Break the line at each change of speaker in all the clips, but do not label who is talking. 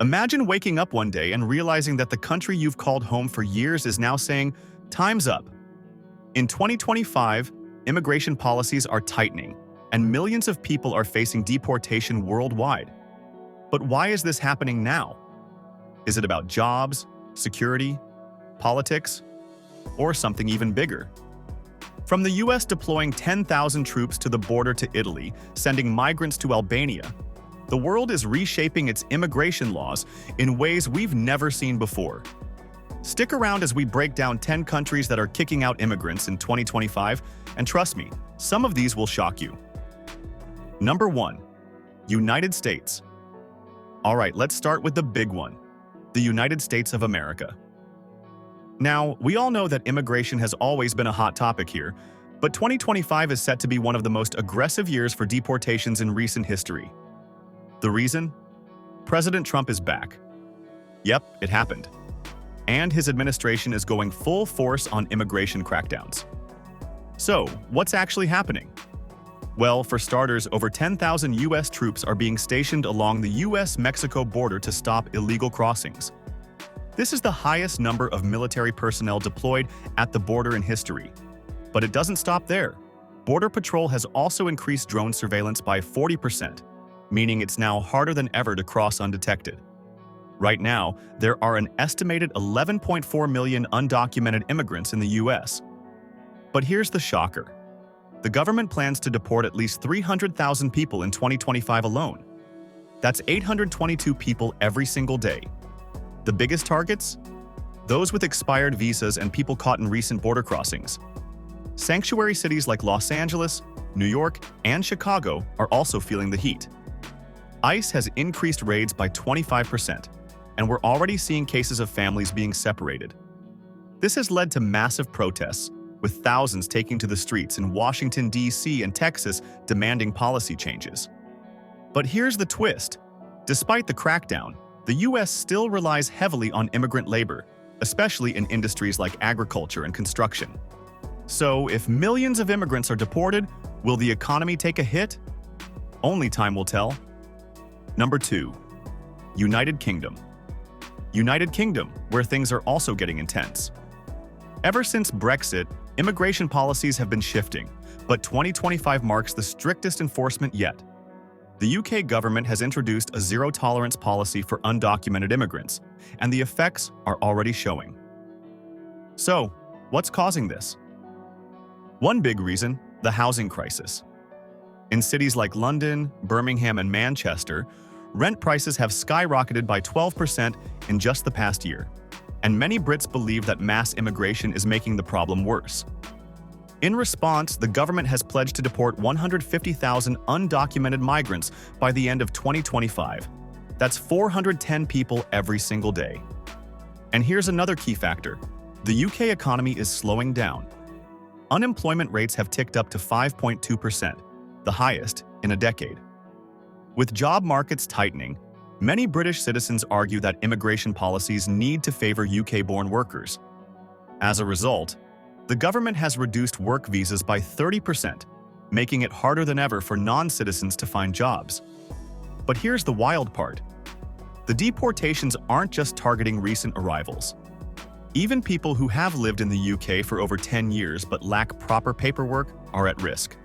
Imagine waking up one day and realizing that the country you've called home for years is now saying, "Time's up." In 2025, immigration policies are tightening, and millions of people are facing deportation worldwide. But why is this happening now? Is it about jobs, security, politics, or something even bigger? From the US deploying 10,000 troops to the border to Italy, sending migrants to Albania, the world is reshaping its immigration laws in ways we've never seen before. Stick around as we break down 10 countries that are kicking out immigrants in 2025, and trust me, some of these will shock you. Number 1. United States. All right, let's start with the big one, the United States of America. Now, we all know that immigration has always been a hot topic here, but 2025 is set to be one of the most aggressive years for deportations in recent history. The reason? President Trump is back. Yep, it happened. And his administration is going full force on immigration crackdowns. So, what's actually happening? Well, for starters, over 10,000 U.S. troops are being stationed along the U.S.-Mexico border to stop illegal crossings. This is the highest number of military personnel deployed at the border in history. But it doesn't stop there. Border Patrol has also increased drone surveillance by 40%, meaning it's now harder than ever to cross undetected. Right now, there are an estimated 11.4 million undocumented immigrants in the U.S. But here's the shocker. The government plans to deport at least 300,000 people in 2025 alone. That's 822 people every single day. The biggest targets? Those with expired visas and people caught in recent border crossings. Sanctuary cities like Los Angeles, New York, and Chicago are also feeling the heat. ICE has increased raids by 25%, and we're already seeing cases of families being separated. This has led to massive protests, with thousands taking to the streets in Washington, D.C. and Texas demanding policy changes. But here's the twist. Despite the crackdown, the U.S. still relies heavily on immigrant labor, especially in industries like agriculture and construction. So, if millions of immigrants are deported, will the economy take a hit? Only time will tell. Number 2. United Kingdom. United Kingdom, where things are also getting intense. Ever since Brexit, immigration policies have been shifting, but 2025 marks the strictest enforcement yet. The UK government has introduced a zero-tolerance policy for undocumented immigrants, and the effects are already showing. So, what's causing this? One big reason, the housing crisis. In cities like London, Birmingham, and Manchester, rent prices have skyrocketed by 12% in just the past year, and many Brits believe that mass immigration is making the problem worse. In response, the government has pledged to deport 150,000 undocumented migrants by the end of 2025. That's 410 people every single day. And here's another key factor. The UK economy is slowing down. Unemployment rates have ticked up to 5.2%, the highest in a decade. With job markets tightening, many British citizens argue that immigration policies need to favor UK-born workers. As a result, the government has reduced work visas by 30%, making it harder than ever for non-citizens to find jobs. But here's the wild part. The deportations aren't just targeting recent arrivals. Even people who have lived in the UK for over 10 years but lack proper paperwork are at risk.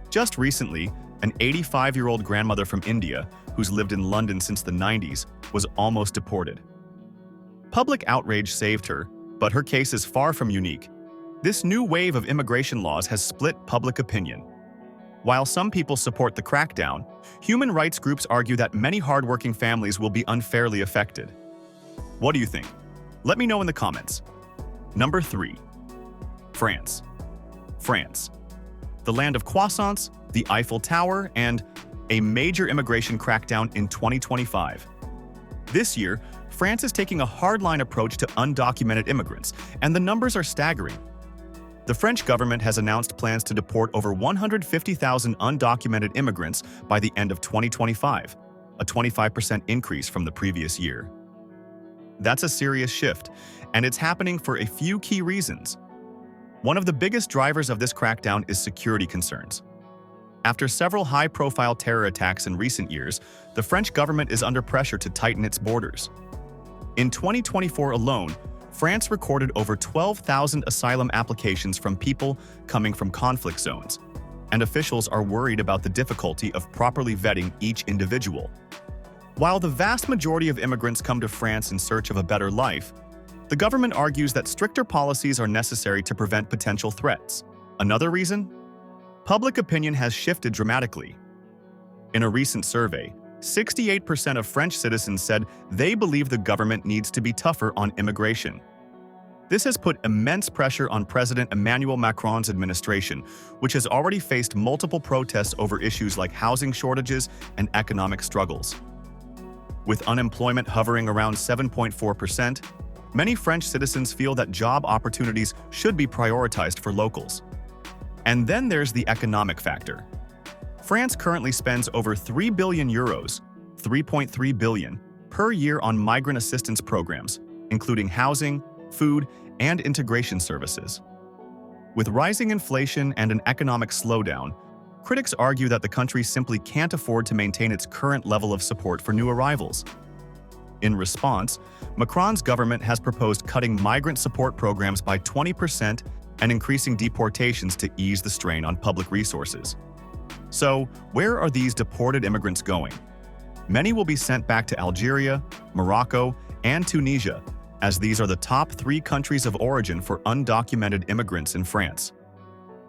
Just recently, an 85-year-old grandmother from India, who's lived in London since the 90s, was almost deported. Public outrage saved her, but her case is far from unique. This new wave of immigration laws has split public opinion. While some people support the crackdown, human rights groups argue that many hardworking families will be unfairly affected. What do you think? Let me know in the comments. Number 3. France. France. The land of croissants, the Eiffel Tower, and a major immigration crackdown in 2025. This year, France is taking a hardline approach to undocumented immigrants, and the numbers are staggering. The French government has announced plans to deport over 150,000 undocumented immigrants by the end of 2025, a 25% increase from the previous year. That's a serious shift, and it's happening for a few key reasons. One of the biggest drivers of this crackdown is security concerns. After several high-profile terror attacks in recent years, the French government is under pressure to tighten its borders. In 2024 alone, France recorded over 12,000 asylum applications from people coming from conflict zones, and officials are worried about the difficulty of properly vetting each individual. While the vast majority of immigrants come to France in search of a better life, the government argues that stricter policies are necessary to prevent potential threats. Another reason? Public opinion has shifted dramatically. In a recent survey, 68% of French citizens said they believe the government needs to be tougher on immigration. This has put immense pressure on President Emmanuel Macron's administration, which has already faced multiple protests over issues like housing shortages and economic struggles. With unemployment hovering around 7.4%, many French citizens feel that job opportunities should be prioritized for locals. And then there's the economic factor. France currently spends over 3 billion euros, 3.3 billion, per year on migrant assistance programs, including housing, food, and integration services. With rising inflation and an economic slowdown, critics argue that the country simply can't afford to maintain its current level of support for new arrivals. In response, Macron's government has proposed cutting migrant support programs by 20% and increasing deportations to ease the strain on public resources. So, where are these deported immigrants going? Many will be sent back to Algeria, Morocco, and Tunisia, as these are the top 3 countries of origin for undocumented immigrants in France.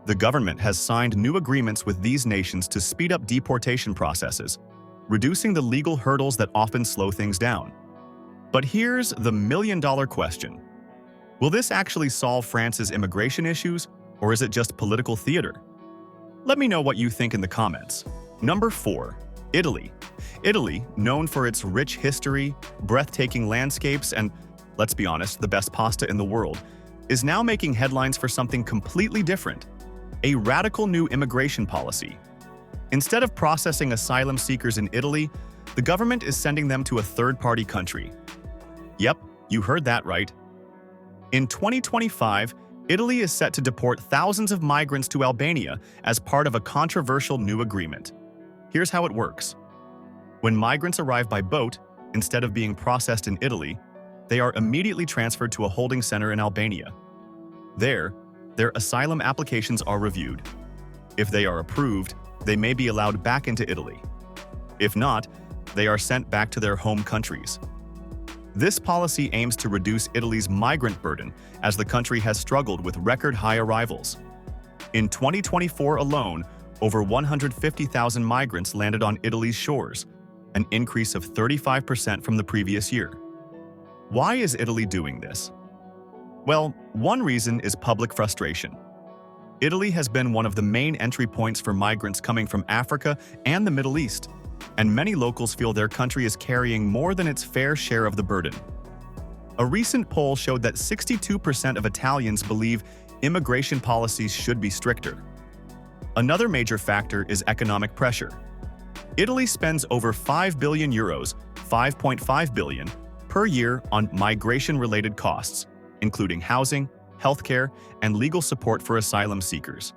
The government has signed new agreements with these nations to speed up deportation processes, reducing the legal hurdles that often slow things down. But here's the million-dollar question. Will this actually solve France's immigration issues, or is it just political theater? Let me know what you think in the comments. Number 4. Italy. Italy, known for its rich history, breathtaking landscapes, and, let's be honest, the best pasta in the world, is now making headlines for something completely different: a radical new immigration policy. Instead of processing asylum seekers in Italy, the government is sending them to a third-party country. Yep, you heard that right. In 2025, Italy is set to deport thousands of migrants to Albania as part of a controversial new agreement. Here's how it works. When migrants arrive by boat, instead of being processed in Italy, they are immediately transferred to a holding center in Albania. There, their asylum applications are reviewed. If they are approved, they may be allowed back into Italy. If not, they are sent back to their home countries. This policy aims to reduce Italy's migrant burden, as the country has struggled with record-high arrivals. In 2024 alone, over 150,000 migrants landed on Italy's shores, an increase of 35% from the previous year. Why is Italy doing this? Well, one reason is public frustration. Italy has been one of the main entry points for migrants coming from Africa and the Middle East, and many locals feel their country is carrying more than its fair share of the burden. A recent poll showed that 62% of Italians believe immigration policies should be stricter. Another major factor is economic pressure. Italy spends over 5 billion euros, 5.5 billion, per year on migration-related costs, including housing, healthcare, and legal support for asylum seekers.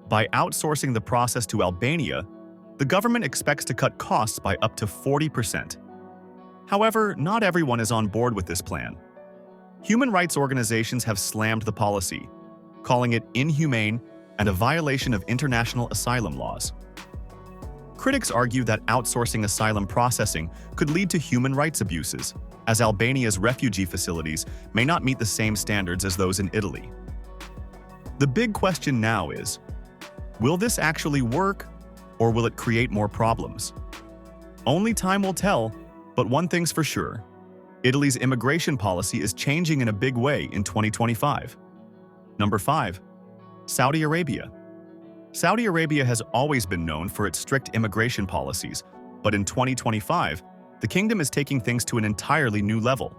By outsourcing the process to Albania, the government expects to cut costs by up to 40%. However, not everyone is on board with this plan. Human rights organizations have slammed the policy, calling it inhumane and a violation of international asylum laws. Critics argue that outsourcing asylum processing could lead to human rights abuses, as Albania's refugee facilities may not meet the same standards as those in Italy. The big question now is, will this actually work, or will it create more problems? Only time will tell, but one thing's for sure: Italy's immigration policy is changing in a big way in 2025. Number 5. Saudi Arabia. Saudi Arabia has always been known for its strict immigration policies, but in 2025, the kingdom is taking things to an entirely new level.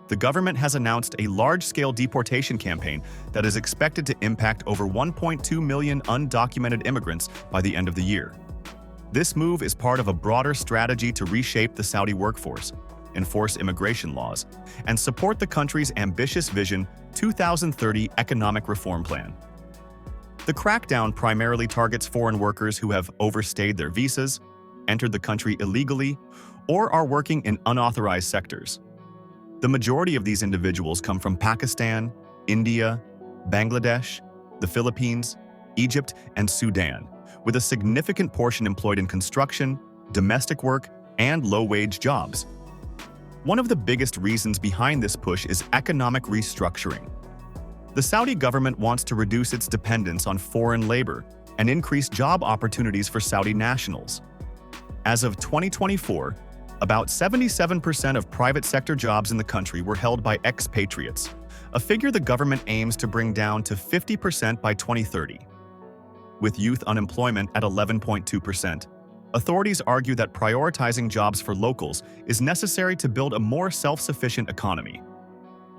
The government has announced a large-scale deportation campaign that is expected to impact over 1.2 million undocumented immigrants by the end of the year. This move is part of a broader strategy to reshape the Saudi workforce, enforce immigration laws, and support the country's ambitious Vision 2030 economic reform plan. The crackdown primarily targets foreign workers who have overstayed their visas, entered the country illegally, or are working in unauthorized sectors. The majority of these individuals come from Pakistan, India, Bangladesh, the Philippines, Egypt, and Sudan, with a significant portion employed in construction, domestic work, and low-wage jobs. One of the biggest reasons behind this push is economic restructuring. The Saudi government wants to reduce its dependence on foreign labor and increase job opportunities for Saudi nationals. As of 2024, about 77% of private sector jobs in the country were held by expatriates, a figure the government aims to bring down to 50% by 2030. With youth unemployment at 11.2%, authorities argue that prioritizing jobs for locals is necessary to build a more self-sufficient economy.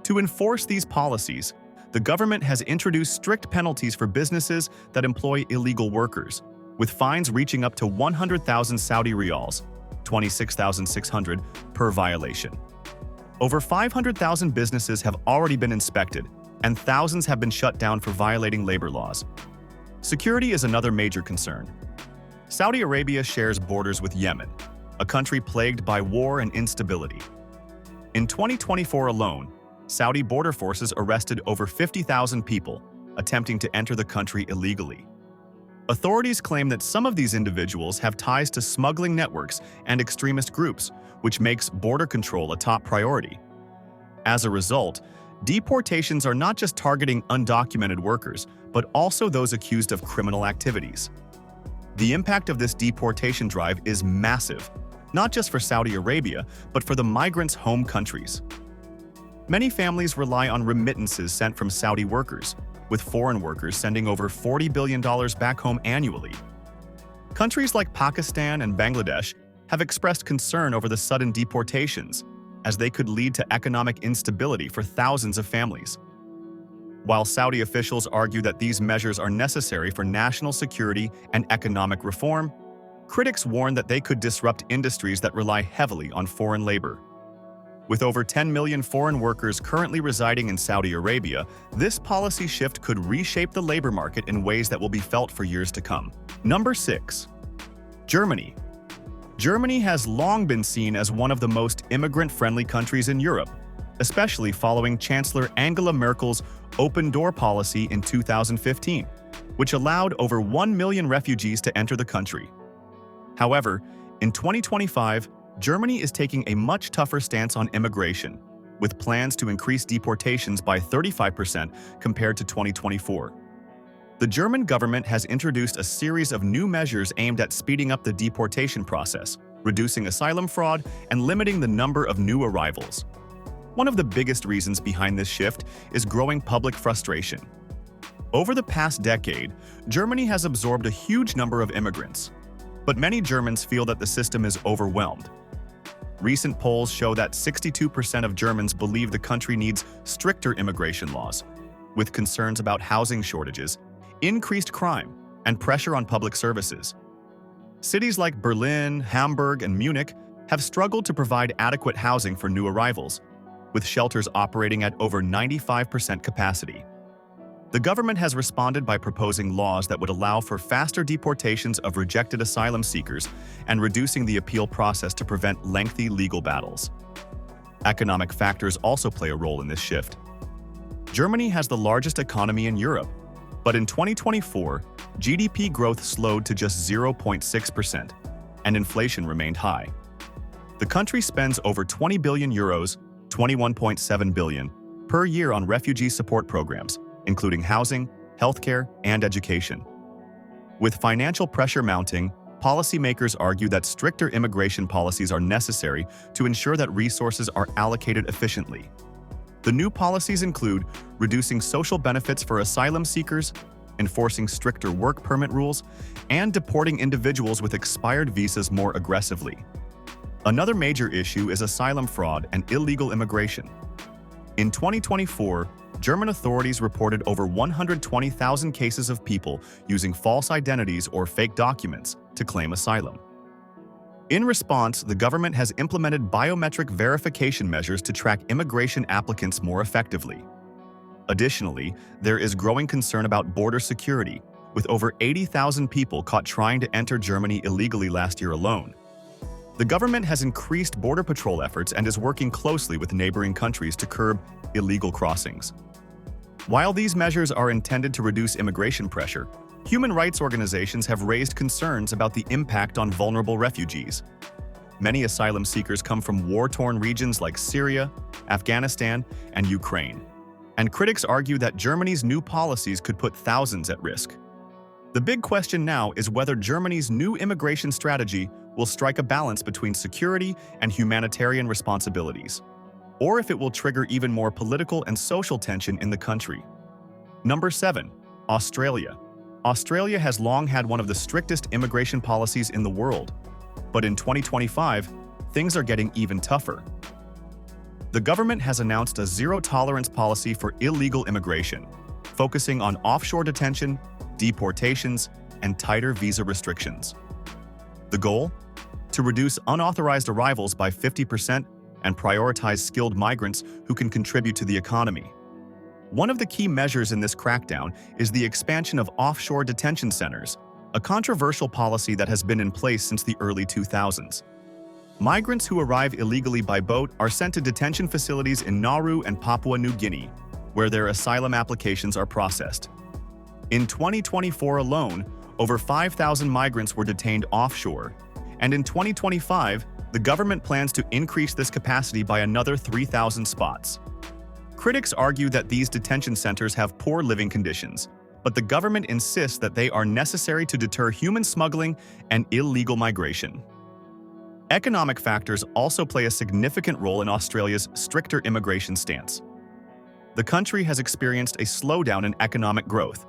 To enforce these policies, the government has introduced strict penalties for businesses that employ illegal workers, with fines reaching up to 100,000 Saudi riyals, 26,600 per violation. Over 500,000 businesses have already been inspected, and thousands have been shut down for violating labor laws. Security is another major concern. Saudi Arabia shares borders with Yemen, a country plagued by war and instability. In 2024 alone, Saudi border forces arrested over 50,000 people attempting to enter the country illegally. Authorities claim that some of these individuals have ties to smuggling networks and extremist groups, which makes border control a top priority. As a result, deportations are not just targeting undocumented workers, but also those accused of criminal activities. The impact of this deportation drive is massive, not just for Saudi Arabia, but for the migrants' home countries. Many families rely on remittances sent from Saudi workers, with foreign workers sending over $40 billion back home annually. Countries like Pakistan and Bangladesh have expressed concern over the sudden deportations, as they could lead to economic instability for thousands of families. While Saudi officials argue that these measures are necessary for national security and economic reform, critics warn that they could disrupt industries that rely heavily on foreign labor. With over 10 million foreign workers currently residing in Saudi Arabia, this policy shift could reshape the labor market in ways that will be felt for years to come. Number 6. Germany. Germany has long been seen as one of the most immigrant-friendly countries in Europe, especially following Chancellor Angela Merkel's open-door policy in 2015, which allowed over 1 million refugees to enter the country. However, in 2025, Germany is taking a much tougher stance on immigration, with plans to increase deportations by 35% compared to 2024. The German government has introduced a series of new measures aimed at speeding up the deportation process, reducing asylum fraud, and limiting the number of new arrivals. One of the biggest reasons behind this shift is growing public frustration. Over the past decade, Germany has absorbed a huge number of immigrants, but many Germans feel that the system is overwhelmed. Recent polls show that 62% of Germans believe the country needs stricter immigration laws, with concerns about housing shortages, increased crime, and pressure on public services. Cities like Berlin, Hamburg, and Munich have struggled to provide adequate housing for new arrivals, with shelters operating at over 95% capacity. The government has responded by proposing laws that would allow for faster deportations of rejected asylum seekers and reducing the appeal process to prevent lengthy legal battles. Economic factors also play a role in this shift. Germany has the largest economy in Europe, but in 2024, GDP growth slowed to just 0.6%, and inflation remained high. The country spends over 20 billion euros, 21.7 billion, per year on refugee support programs, including housing, healthcare, and education. With financial pressure mounting, policymakers argue that stricter immigration policies are necessary to ensure that resources are allocated efficiently. The new policies include reducing social benefits for asylum seekers, enforcing stricter work permit rules, and deporting individuals with expired visas more aggressively. Another major issue is asylum fraud and illegal immigration. In 2024, German authorities reported over 120,000 cases of people using false identities or fake documents to claim asylum. In response, the government has implemented biometric verification measures to track immigration applicants more effectively. Additionally, there is growing concern about border security, with over 80,000 people caught trying to enter Germany illegally last year alone. The government has increased border patrol efforts and is working closely with neighboring countries to curb illegal crossings. While these measures are intended to reduce immigration pressure, human rights organizations have raised concerns about the impact on vulnerable refugees. Many asylum seekers come from war-torn regions like Syria, Afghanistan, and Ukraine, and critics argue that Germany's new policies could put thousands at risk. The big question now is whether Germany's new immigration strategy will strike a balance between security and humanitarian responsibilities, or if it will trigger even more political and social tension in the country. Number 7. Australia. Australia has long had one of the strictest immigration policies in the world, but in 2025, things are getting even tougher. The government has announced a zero-tolerance policy for illegal immigration, focusing on offshore detention, deportations, and tighter visa restrictions. The goal? To reduce unauthorized arrivals by 50% and prioritize skilled migrants who can contribute to the economy. One of the key measures in this crackdown is the expansion of offshore detention centers, a controversial policy that has been in place since the early 2000s. Migrants who arrive illegally by boat are sent to detention facilities in Nauru and Papua New Guinea, where their asylum applications are processed. In 2024 alone, over 5,000 migrants were detained offshore, and in 2025, the government plans to increase this capacity by another 3,000 spots. Critics argue that these detention centers have poor living conditions, but the government insists that they are necessary to deter human smuggling and illegal migration. Economic factors also play a significant role in Australia's stricter immigration stance. The country has experienced a slowdown in economic growth,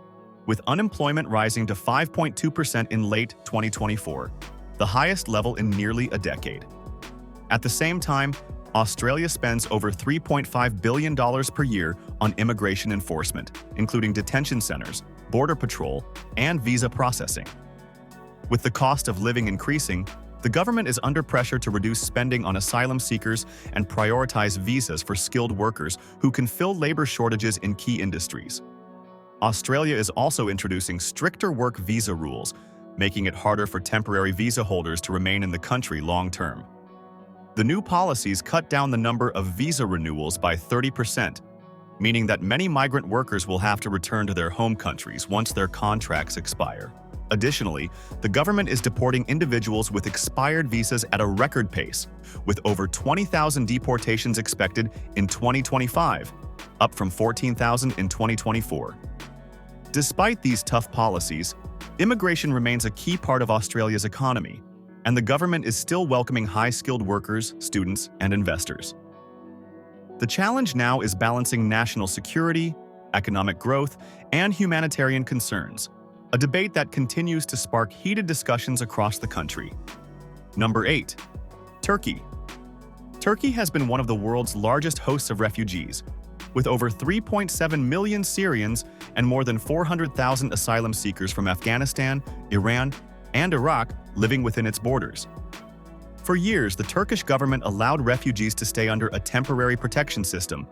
with unemployment rising to 5.2% in late 2024, the highest level in nearly a decade. At the same time, Australia spends over $3.5 billion per year on immigration enforcement, including detention centers, border patrol, and visa processing. With the cost of living increasing, the government is under pressure to reduce spending on asylum seekers and prioritize visas for skilled workers who can fill labor shortages in key industries. Australia is also introducing stricter work visa rules, making it harder for temporary visa holders to remain in the country long-term. The new policies cut down the number of visa renewals by 30%, meaning that many migrant workers will have to return to their home countries once their contracts expire. Additionally, the government is deporting individuals with expired visas at a record pace, with over 20,000 deportations expected in 2025, up from 14,000 in 2024. Despite these tough policies, immigration remains a key part of Australia's economy, and the government is still welcoming high-skilled workers, students, and investors. The challenge now is balancing national security, economic growth, and humanitarian concerns, a debate that continues to spark heated discussions across the country. Number 8. Turkey. Turkey has been one of the world's largest hosts of refugees, with over 3.7 million Syrians and more than 400,000 asylum seekers from Afghanistan, Iran, and Iraq living within its borders. For years, the Turkish government allowed refugees to stay under a temporary protection system,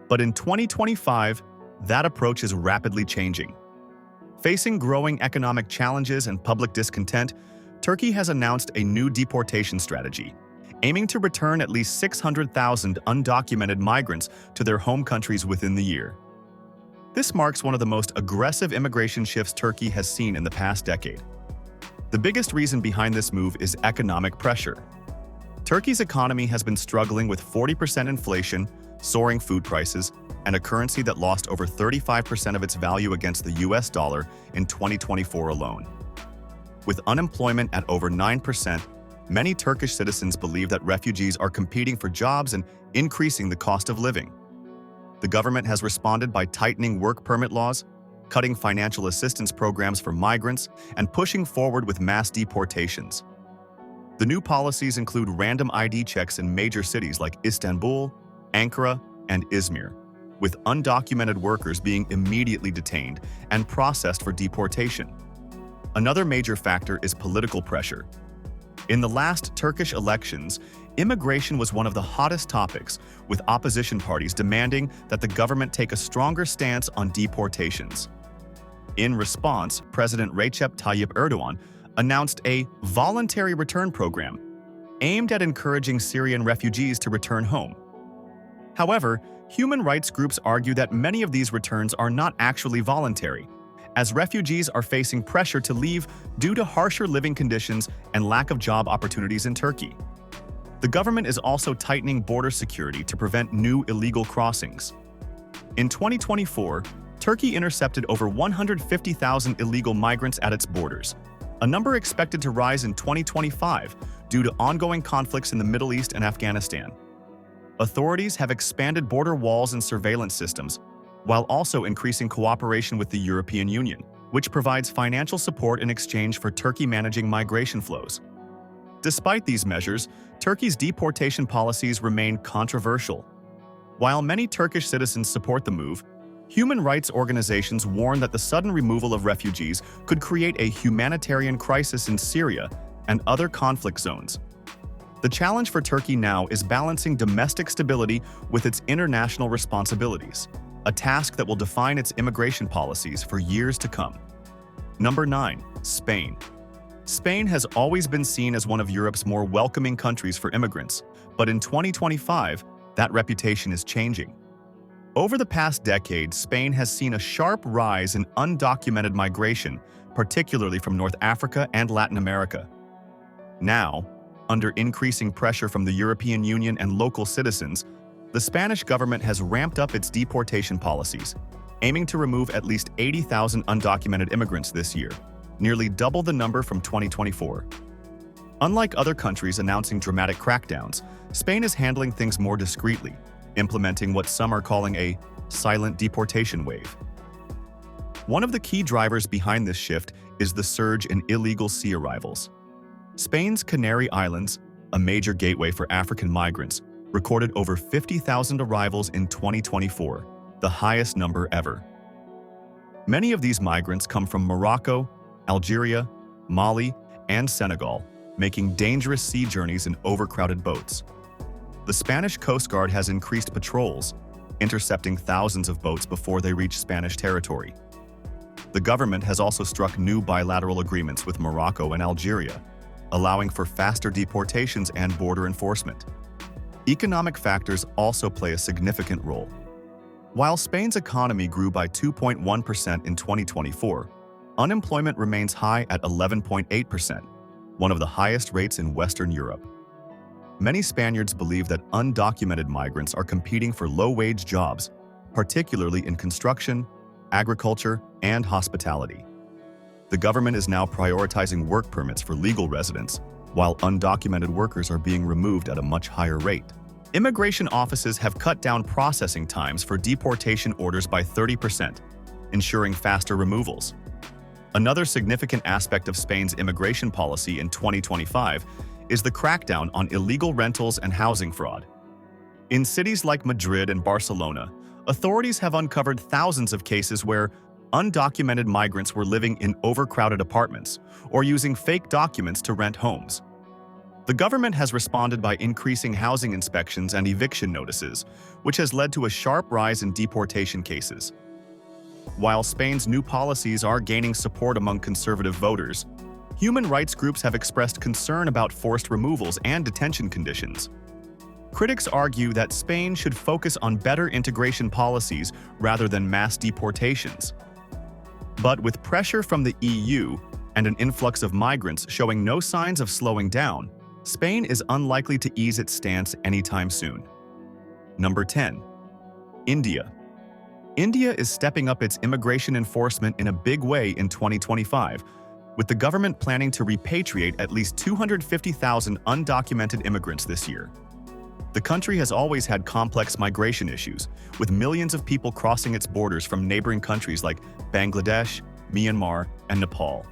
but in 2025, that approach is rapidly changing. Facing growing economic challenges and public discontent, Turkey has announced a new deportation strategy, aiming to return at least 600,000 undocumented migrants to their home countries within the year. This marks one of the most aggressive immigration shifts Turkey has seen in the past decade. The biggest reason behind this move is economic pressure. Turkey's economy has been struggling with 40% inflation, soaring food prices, and a currency that lost over 35% of its value against the US dollar in 2024 alone. With unemployment at over 9%, many Turkish citizens believe that refugees are competing for jobs and increasing the cost of living. The government has responded by tightening work permit laws, cutting financial assistance programs for migrants, and pushing forward with mass deportations. The new policies include random ID checks in major cities like Istanbul, Ankara, and Izmir, with undocumented workers being immediately detained and processed for deportation. Another major factor is political pressure. In the last Turkish elections, immigration was one of the hottest topics, with opposition parties demanding that the government take a stronger stance on deportations. In response, President Recep Tayyip Erdogan announced a voluntary return program aimed at encouraging Syrian refugees to return home. However, human rights groups argue that many of these returns are not actually voluntary, as refugees are facing pressure to leave due to harsher living conditions and lack of job opportunities in Turkey. The government is also tightening border security to prevent new illegal crossings. In 2024, Turkey intercepted over 150,000 illegal migrants at its borders, a number expected to rise in 2025 due to ongoing conflicts in the Middle East and Afghanistan. Authorities have expanded border walls and surveillance systems, while also increasing cooperation with the European Union, which provides financial support in exchange for Turkey managing migration flows. Despite these measures, Turkey's deportation policies remain controversial. While many Turkish citizens support the move, human rights organizations warn that the sudden removal of refugees could create a humanitarian crisis in Syria and other conflict zones. The challenge for Turkey now is balancing domestic stability with its international responsibilities, a task that will define its immigration policies for years to come. Number 9. Spain. Spain has always been seen as one of Europe's more welcoming countries for immigrants, but in 2025, that reputation is changing. Over the past decade, Spain has seen a sharp rise in undocumented migration, particularly from North Africa and Latin America. Now, under increasing pressure from the European Union and local citizens, the Spanish government has ramped up its deportation policies, aiming to remove at least 80,000 undocumented immigrants this year, nearly double the number from 2024. Unlike other countries announcing dramatic crackdowns, Spain is handling things more discreetly, implementing what some are calling a silent deportation wave. One of the key drivers behind this shift is the surge in illegal sea arrivals. Spain's Canary Islands, a major gateway for African migrants, recorded over 50,000 arrivals in 2024, the highest number ever. Many of these migrants come from Morocco, Algeria, Mali, and Senegal, making dangerous sea journeys in overcrowded boats. The Spanish Coast Guard has increased patrols, intercepting thousands of boats before they reach Spanish territory. The government has also struck new bilateral agreements with Morocco and Algeria, allowing for faster deportations and border enforcement. Economic factors also play a significant role. While Spain's economy grew by 2.1% in 2024, unemployment remains high at 11.8%, one of the highest rates in Western Europe. Many Spaniards believe that undocumented migrants are competing for low-wage jobs, particularly in construction, agriculture, and hospitality. The government is now prioritizing work permits for legal residents, while undocumented workers are being removed at a much higher rate. Immigration offices have cut down processing times for deportation orders by 30%, ensuring faster removals. Another significant aspect of Spain's immigration policy in 2025 is the crackdown on illegal rentals and housing fraud. In cities like Madrid and Barcelona, authorities have uncovered thousands of cases where undocumented migrants were living in overcrowded apartments or using fake documents to rent homes. The government has responded by increasing housing inspections and eviction notices, which has led to a sharp rise in deportation cases. While Spain's new policies are gaining support among conservative voters, human rights groups have expressed concern about forced removals and detention conditions. Critics argue that Spain should focus on better integration policies rather than mass deportations. But with pressure from the EU and an influx of migrants showing no signs of slowing down, Spain is unlikely to ease its stance anytime soon. Number 10. India. India is stepping up its immigration enforcement in a big way in 2025, with the government planning to repatriate at least 250,000 undocumented immigrants this year. The country has always had complex migration issues, with millions of people crossing its borders from neighboring countries like Bangladesh, Myanmar, and Nepal.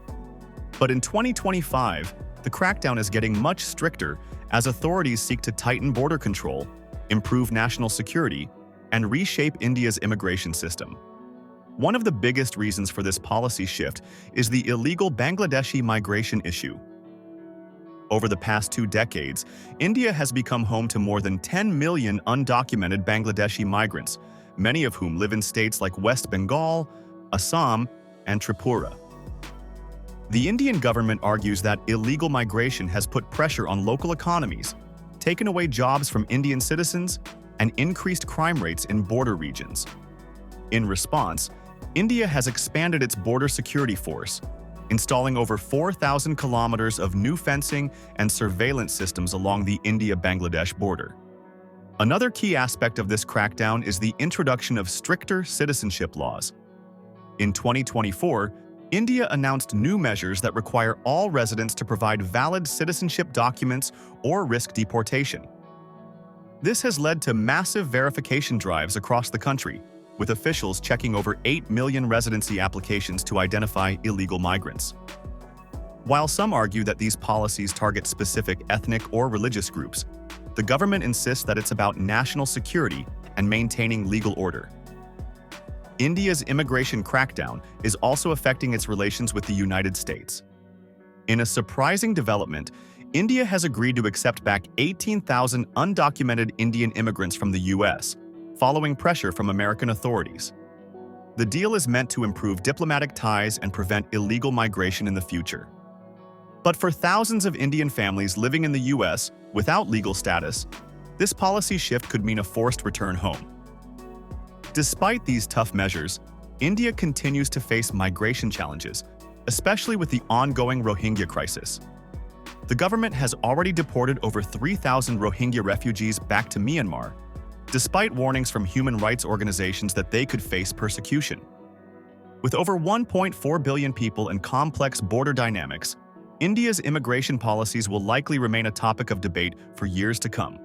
But in 2025, the crackdown is getting much stricter as authorities seek to tighten border control, improve national security, and reshape India's immigration system. One of the biggest reasons for this policy shift is the illegal Bangladeshi migration issue. Over the past 2 decades, India has become home to more than 10 million undocumented Bangladeshi migrants, many of whom live in states like West Bengal, Assam, and Tripura. The Indian government argues that illegal migration has put pressure on local economies, taken away jobs from Indian citizens, and increased crime rates in border regions. In response, India has expanded its border security force, installing over 4,000 kilometers of new fencing and surveillance systems along the India-Bangladesh border. Another key aspect of this crackdown is the introduction of stricter citizenship laws. In 2024, India announced new measures that require all residents to provide valid citizenship documents or risk deportation. This has led to massive verification drives across the country, with officials checking over 8 million residency applications to identify illegal migrants. While some argue that these policies target specific ethnic or religious groups, the government insists that it's about national security and maintaining legal order. India's immigration crackdown is also affecting its relations with the United States. In a surprising development, India has agreed to accept back 18,000 undocumented Indian immigrants from the U.S., following pressure from American authorities. The deal is meant to improve diplomatic ties and prevent illegal migration in the future. But for thousands of Indian families living in the U.S. without legal status, this policy shift could mean a forced return home. Despite these tough measures, India continues to face migration challenges, especially with the ongoing Rohingya crisis. The government has already deported over 3,000 Rohingya refugees back to Myanmar, despite warnings from human rights organizations that they could face persecution. With over 1.4 billion people and complex border dynamics, India's immigration policies will likely remain a topic of debate for years to come.